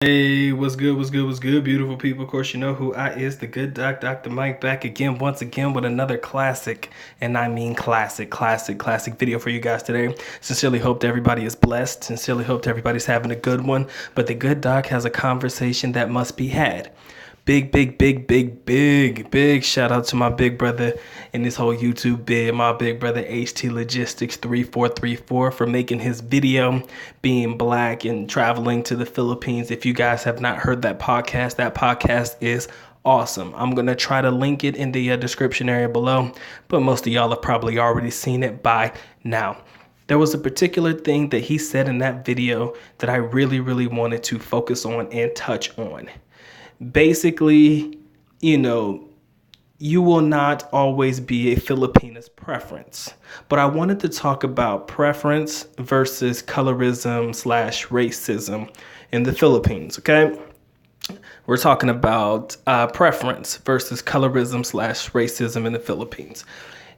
Hey, what's good, beautiful people? Of course, you know who I is, the good doc, Dr. Mike, back again, once again, with another classic, and I mean classic video for you guys today. Sincerely hope that everybody is blessed. Sincerely hope that everybody's having a good one. But the good doc has a conversation that must be had. Big shout out to my big brother in this whole YouTube bid, my big brother HT Logistics 3434 for making his video being black and traveling to the Philippines. If you guys have not heard that podcast is awesome. I'm going to try to link it in the description area below, but most of y'all have probably already seen it by now. There was a particular thing that he said in that video that I really wanted to focus on and touch on. Basically, you will not always be a Filipina's preference. But I wanted to talk about preference versus colorism / racism in the Philippines, okay? We're talking about preference versus colorism / racism in the Philippines.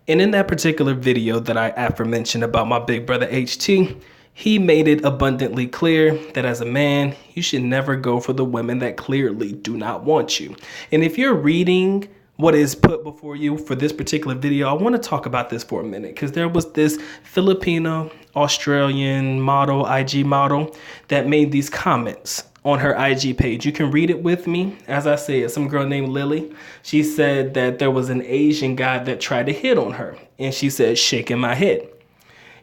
And in that particular video that I aforementioned about my big brother HT, he made it abundantly clear that as a man, you should never go for the women that clearly do not want you. And if you're reading what is put before you for this particular video, I want to talk about this for a minute because there was this Filipino Australian model, IG model, that made these comments on her IG page. You can read it with me. As I said, some girl named Lily, she said that there was an Asian guy that tried to hit on her, and she said, shaking my head.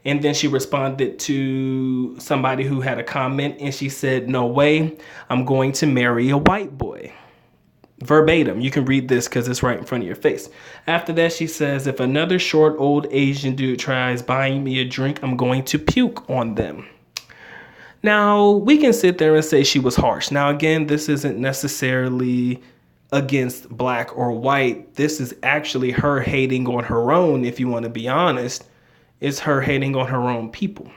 And then she responded to somebody who had a comment, and she said, no way, I'm going to marry a white boy. Verbatim, you can read this because it's right in front of your face. After that, she says, if another short old Asian dude tries buying me a drink, I'm going to puke on them. Now, we can sit there and say she was harsh. Now, again, this isn't necessarily against black or white. This is actually her hating on her own, if you want to be honest. It's her hating on her own people.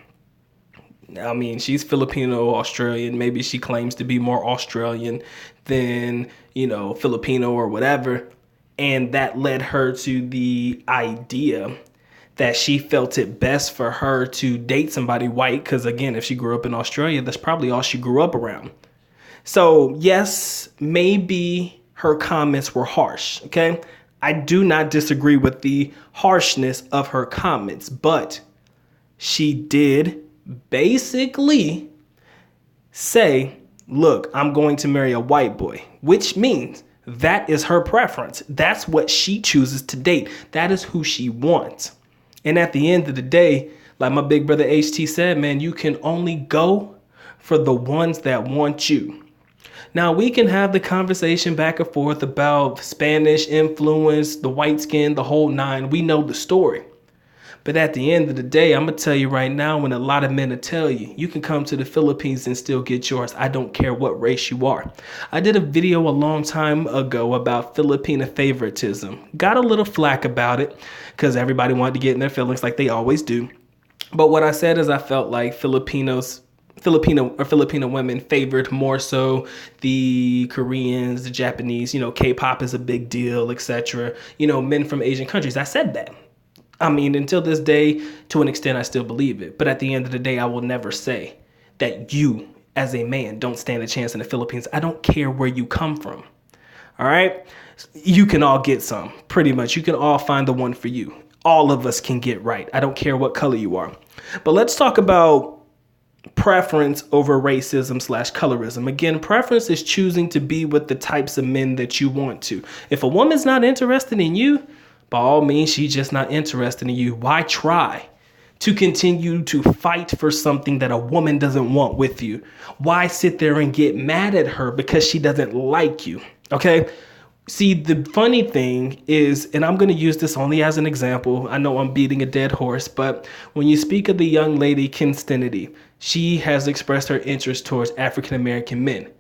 I mean, she's Filipino Australian. Maybe she claims to be more Australian than, Filipino or whatever. And that led her to the idea that she felt it best for her to date somebody white. Because again, if she grew up in Australia, that's probably all she grew up around. So yes, maybe her comments were harsh. Okay. I do not disagree with the harshness of her comments, but she did basically say, look, I'm going to marry a white boy, which means that is her preference. That's what she chooses to date. That is who she wants. And at the end of the day, like my big brother HT said, man, you can only go for the ones that want you. Now, we can have the conversation back and forth about Spanish influence, the white skin, the whole nine. We know the story. But at the end of the day, I'm going to tell you right now, when a lot of men will tell you, you can come to the Philippines and still get yours. I don't care what race you are. I did a video a long time ago about Filipina favoritism. Got a little flack about it because everybody wanted to get in their feelings like they always do. But what I said is I felt like Filipino women favored more so the Koreans, the Japanese, K-pop is a big deal, etc. Men from Asian countries. I said that. I mean, until this day, to an extent, I still believe it. But at the end of the day, I will never say that you, as a man, don't stand a chance in the Philippines. I don't care where you come from. All right? You can all get some, pretty much. You can all find the one for you. All of us can get right. I don't care what color you are. But let's talk about preference over racism / colorism. Again, preference is choosing to be with the types of men that you want to. If a woman's not interested in you, by all means, she's just not interested in you. Why try to continue to fight for something that a woman doesn't want with you? Why sit there and get mad at her because she doesn't like you? Okay. See, the funny thing is, and I'm going to use this only as an example. I know I'm beating a dead horse, but when you speak of the young lady, Kinstennity, she has expressed her interest towards African-American men.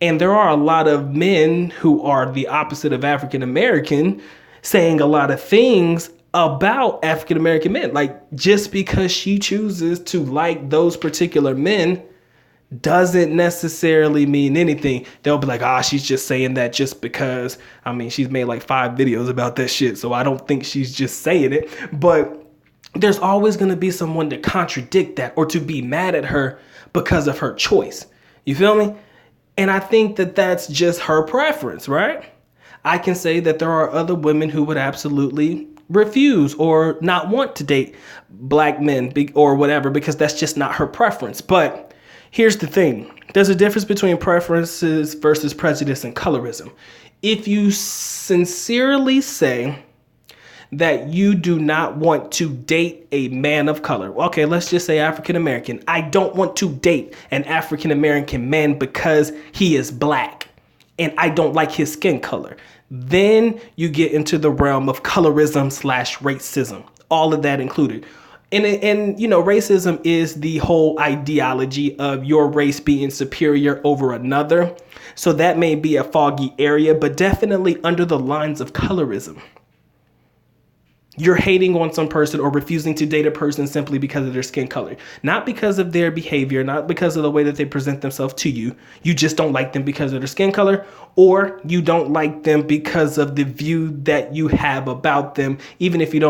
And there are a lot of men who are the opposite of African-American saying a lot of things about African-American men. Like, just because she chooses to like those particular men doesn't necessarily mean anything. They'll be like, she's just saying that just because. I mean, she's made like 5 videos about that shit, so I don't think she's just saying it. But there's always going to be someone to contradict that or to be mad at her because of her choice. You feel me? And I think that that's just her preference, right? I can say that there are other women who would absolutely refuse or not want to date black men or whatever, because that's just not her preference. But here's the thing. There's a difference between preferences versus prejudice and colorism. If you sincerely say that you do not want to date a man of color. Okay, let's just say African American. I don't want to date an African American man because he is black and I don't like his skin color. Then you get into the realm of colorism / racism, all of that included. And you know, racism is the whole ideology of your race being superior over another. So that may be a foggy area, but definitely under the lines of colorism. You're hating on some person or refusing to date a person simply because of their skin color, not because of their behavior, not because of the way that they present themselves to you. You just don't like them because of their skin color, or you don't like them because of the view that you have about them. Even if you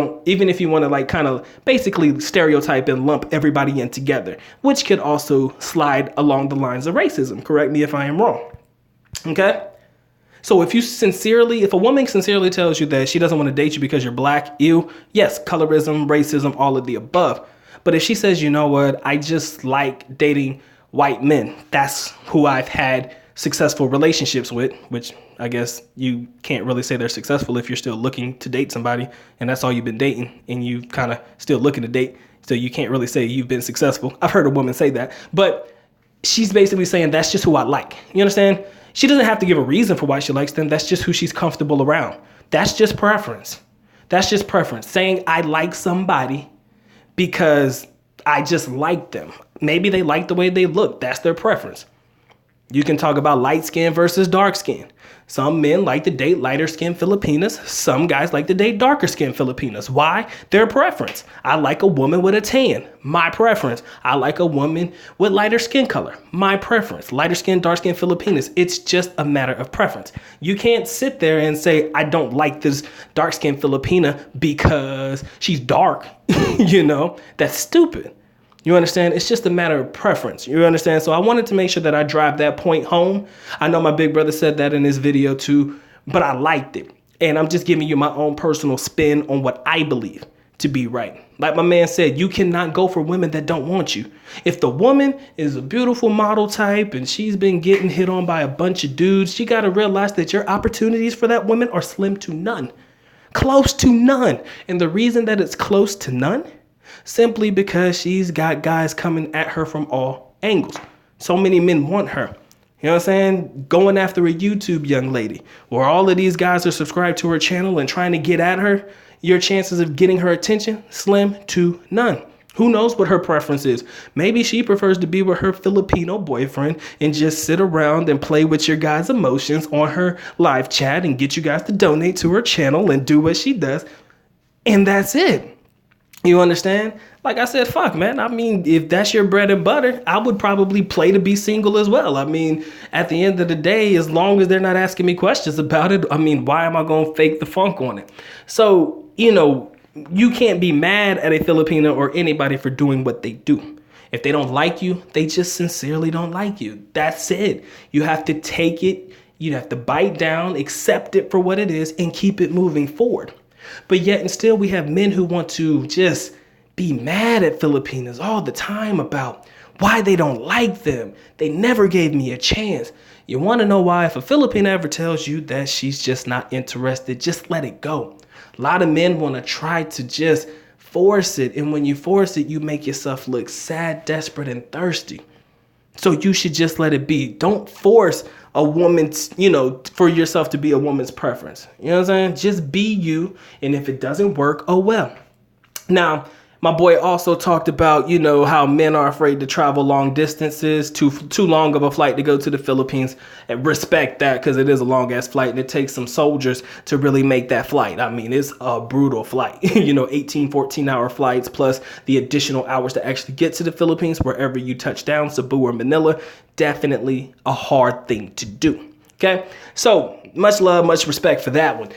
want to like kind of basically stereotype and lump everybody in together, which could also slide along the lines of racism. Correct me if I am wrong. Okay. So if a woman sincerely tells you that she doesn't want to date you because you're black, yes, colorism, racism, all of the above. But if she says, you know what, I just like dating white men, that's who I've had successful relationships with, which I guess you can't really say they're successful if you're still looking to date somebody and that's all you've been dating and you kind of still looking to date. So you can't really say you've been successful. I've heard a woman say that, but she's basically saying that's just who I like. You understand? She doesn't have to give a reason for why she likes them. That's just who she's comfortable around. That's just preference. That's just preference. Saying I like somebody because I just like them. Maybe they like the way they look. That's their preference. You can talk about light skin versus dark skin. Some men like to date lighter skinned Filipinas. Some guys like to date darker skinned Filipinas. Why? Their preference. I like a woman with a tan. My preference. I like a woman with lighter skin color. My preference. Lighter skin, dark skin Filipinas. It's just a matter of preference. You can't sit there and say, I don't like this dark skinned Filipina because she's dark. You know, that's stupid. You understand? It's just a matter of preference. You understand? So I wanted to make sure that I drive that point home. I know my big brother said that in his video too, but I liked it. And I'm just giving you my own personal spin on what I believe to be right. Like my man said, you cannot go for women that don't want you. If the woman is a beautiful model type and she's been getting hit on by a bunch of dudes, you got to realize that your opportunities for that woman are slim to none. Close to none. And the reason that it's close to none, simply because she's got guys coming at her from all angles. So many men want her. You know what I'm saying? Going after a YouTube young lady where all of these guys are subscribed to her channel and trying to get at her, your chances of getting her attention, slim to none. Who knows what her preference is? Maybe she prefers to be with her Filipino boyfriend and just sit around and play with your guys' emotions on her live chat and get you guys to donate to her channel and do what she does. And that's it. You understand? Like I said, fuck, man. I mean, if that's your bread and butter, I would probably play to be single as well. I mean, at the end of the day, as long as they're not asking me questions about it, I mean, why am I going to fake the funk on it? So, you know, you can't be mad at a Filipino or anybody for doing what they do. If they don't like you, they just sincerely don't like you. That's it. You have to take it. You have to bite down, accept it for what it is, and keep it moving forward. But yet and still we have men who want to just be mad at Filipinas all the time about why they don't like them. They never gave me a chance. You want to know why? If a Filipina ever tells you that she's just not interested, just let it go. A lot of men want to try to just force it. And when you force it, you make yourself look sad, desperate, and thirsty. So you should just let it be. Don't force a woman's, for yourself to be a woman's preference. You know what I'm saying? Just be you. And if it doesn't work, oh well. Now, my boy also talked about, how men are afraid to travel long distances, too long of a flight to go to the Philippines. And respect that, because it is a long ass flight and it takes some soldiers to really make that flight. I mean, it's a brutal flight, 18, 14-hour flights plus the additional hours to actually get to the Philippines, wherever you touch down, Cebu or Manila. Definitely a hard thing to do. Okay, so much love, much respect for that one.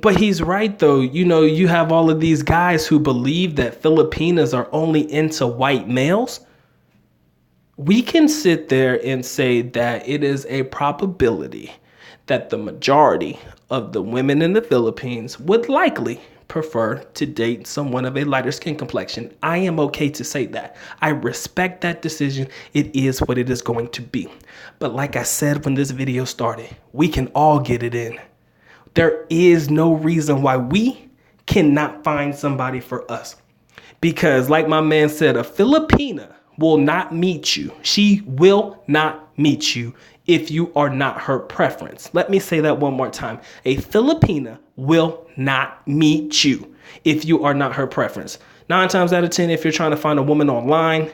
But he's right though. You have all of these guys who believe that Filipinas are only into white males. we can sit there and say that it is a probability that the majority of the women in the Philippines would likely prefer to date someone of a lighter skin complexion. I am okay to say that. I respect that decision. It is what it is going to be. But like I said when this video started, we can all get it in. There is no reason why we cannot find somebody for us. Because like my man said, a Filipina will not meet you. She will not meet you if you are not her preference. Let me say that one more time. A Filipina will not meet you if you are not her preference. 9 times out of 10, if you're trying to find a woman online,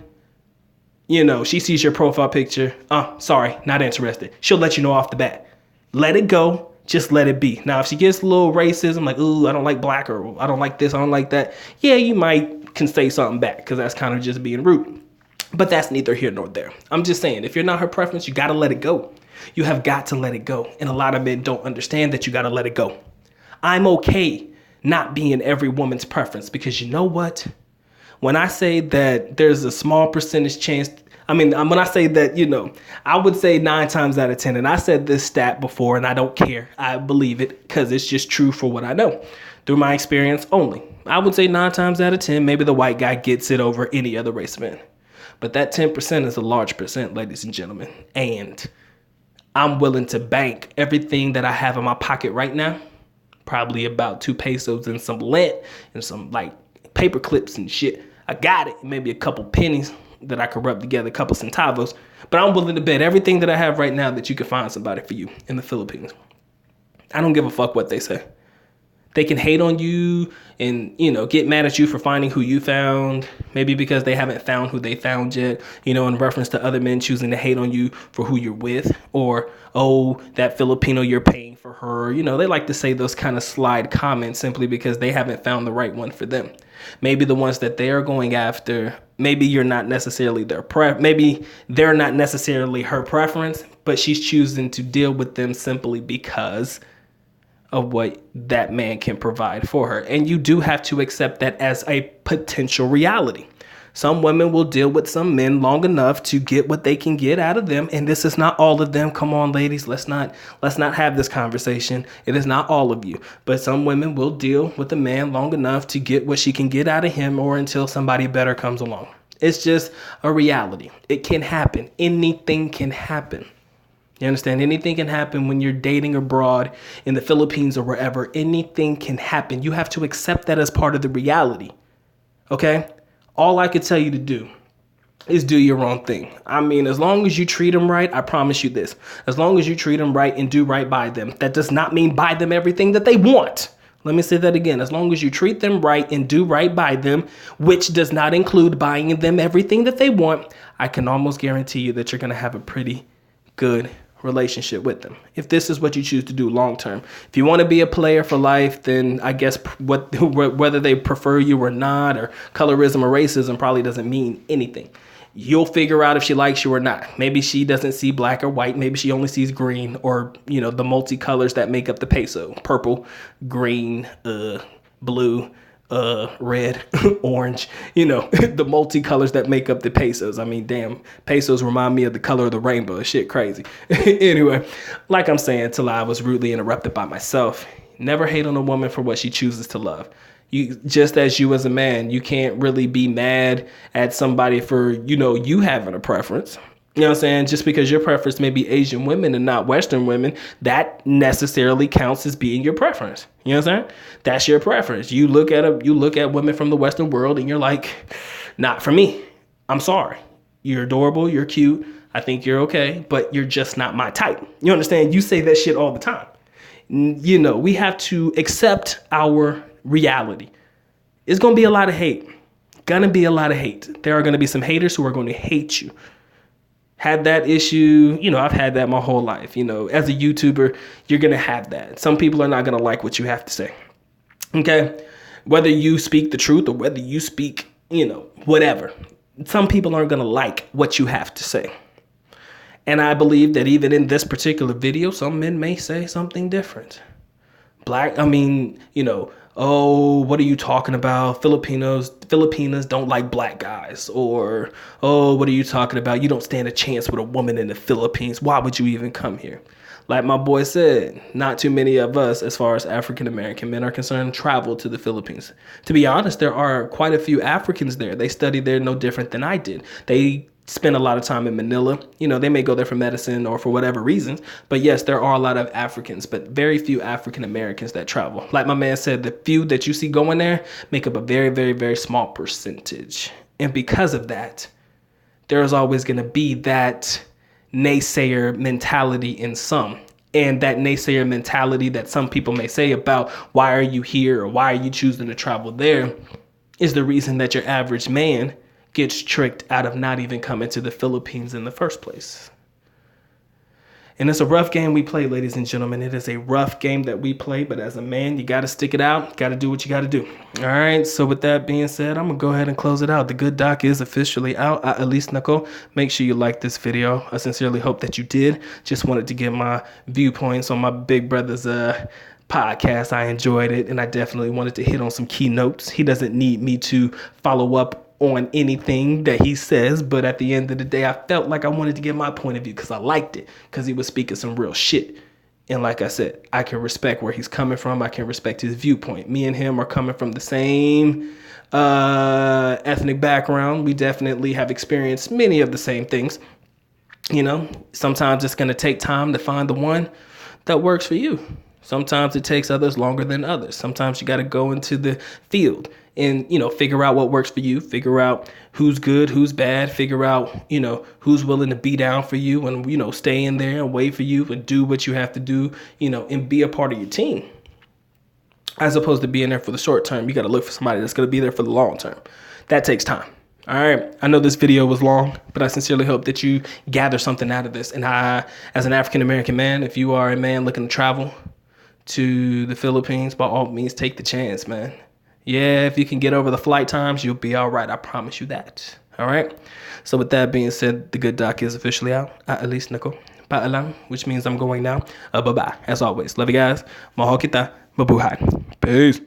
you know, she sees your profile picture. Sorry, not interested. She'll let you know off the bat. Let it go. Just let it be. Now, if she gets a little racism, like, ooh, I don't like black, or I don't like this, I don't like that. Yeah, you can say something back because that's kind of just being rude. But that's neither here nor there. I'm just saying, if you're not her preference, you got to let it go. You have got to let it go. And a lot of men don't understand that you got to let it go. I'm okay not being every woman's preference because you know what? When I say that there's a small percentage chance, when I say that, you know, I would say 9 times out of 10, and I said this stat before and I don't care. I believe it because it's just true for what I know through my experience only. I would say 9 times out of 10, maybe the white guy gets it over any other race man. But that 10% is a large percent, ladies and gentlemen. And I'm willing to bank everything that I have in my pocket right now, probably about 2 pesos and some lint and some like paper clips and shit. I got it. Maybe a couple pennies that I could rub together, a couple centavos. But I'm willing to bet everything that I have right now that you can find somebody for you in the Philippines. I don't give a fuck what they say. They can hate on you and, you know, get mad at you for finding who you found, maybe because they haven't found who they found yet, you know, in reference to other men choosing to hate on you for who you're with, or, oh, that Filipino, you're paying for her. You know, they like to say those kind of slide comments simply because they haven't found the right one for them. Maybe the ones that they are going after, maybe you're not necessarily maybe they're not necessarily her preference, but she's choosing to deal with them simply because of what that man can provide for her. And you do have to accept that as a potential reality. Some women will deal with some men long enough to get what they can get out of them. And this is not all of them. Come on, ladies, let's not have this conversation. It is not all of you, but some women will deal with a man long enough to get what she can get out of him, or until somebody better comes along. It's just a reality. It can happen. Anything can happen. You understand? Anything can happen when you're dating abroad in the Philippines or wherever. Anything can happen. You have to accept that as part of the reality. Okay? All I could tell you to do is do your own thing. I mean, as long as you treat them right, I promise you this. As long as you treat them right and do right by them, that does not mean buy them everything that they want. Let me say that again. As long as you treat them right and do right by them, which does not include buying them everything that they want, I can almost guarantee you that you're going to have a pretty good relationship with them, if this is what you choose to do long term. If you want to be a player for life, then I guess whether they prefer you or not, or colorism or racism, probably doesn't mean anything. You'll figure out if she likes you or not. Maybe she doesn't see black or white. Maybe she only sees green, or, you know, the multicolors that make up the peso: purple, green, blue, red, orange, you know, the multicolors that make up the pesos. I mean, damn, pesos remind me of the color of the rainbow. Shit crazy. Anyway, like I'm saying, till I was rudely interrupted by myself. Never hate on a woman for what she chooses to love. You, just as you as a man, you can't really be mad at somebody for, you know, you having a preference. You know what I'm saying? Just because your preference may be Asian women and not Western women, that necessarily counts as being your preference. You know what I'm saying? That's your preference. You look at women from the Western world and you're like, not for me. I'm sorry. You're adorable. You're cute. I think you're okay, but you're just not my type. You understand? You say that shit all the time. You know, we have to accept our reality. It's going to be a lot of hate. Gonna be a lot of hate. There are going to be some haters who are going to hate you. Had that issue, you know, I've had that my whole life. You know, as a YouTuber, you're going to have that. Some people are not going to like what you have to say. Okay? Whether you speak the truth or whether you speak, you know, whatever. Some people aren't going to like what you have to say. And I believe that even in this particular video, some men may say something different. You know, oh, what are you talking about? Filipinas don't like black guys. Or, oh, what are you talking about? You don't stand a chance with a woman in the Philippines. Why would you even come here? Like my boy said, not too many of us, as far as African American men are concerned, travel to the Philippines. To be honest, there are quite a few Africans there. They study there no different than I did. They spend a lot of time in Manila. You know, they may go there for medicine or for whatever reasons. But yes, there are a lot of Africans, but very few African Americans that travel. Like my man said, the few that you see going there make up a very, very, very small percentage. And because of that, there's always going to be that naysayer mentality in some. And that naysayer mentality that some people may say about why are you here or why are you choosing to travel there is the reason that your average man gets tricked out of not even coming to the Philippines in the first place. And it's a rough game we play, ladies and gentlemen. It is a rough game that we play, but as a man, you got to stick it out. Got to do what you got to do. All right. So with that being said, I'm going to go ahead and close it out. The Good Doc is officially out. At least, Nicole, make sure you like this video. I sincerely hope that you did. Just wanted to get my viewpoints on my big brother's podcast. I enjoyed it, and I definitely wanted to hit on some key notes. He doesn't need me to follow up on anything that he says, but at the end of the day, I felt like I wanted to get my point of view because I liked it, because he was speaking some real shit. And like I said, I can respect where he's coming from. I can respect his viewpoint. Me and him are coming from the same ethnic background. We definitely have experienced many of the same things. You know, sometimes it's going to take time to find the one that works for you. Sometimes it takes others longer than others. Sometimes you got to go into the field and, you know, figure out what works for you, figure out who's good, who's bad, figure out, you know, who's willing to be down for you and, you know, stay in there and wait for you and do what you have to do, you know, and be a part of your team. As opposed to being there for the short term, you got to look for somebody that's going to be there for the long term. That takes time. All right. I know this video was long, but I sincerely hope that you gather something out of this. And I, as an African-American man, if you are a man looking to travel to the Philippines, by all means, take the chance, man. Yeah, if you can get over the flight times, you'll be all right. I promise you that. All right. So with that being said, the Good Doc is officially out. At least, Nicole. Paalam, which means I'm going now. Bye-bye. As always, love you guys. Mahal kita. Mabuhay. Peace.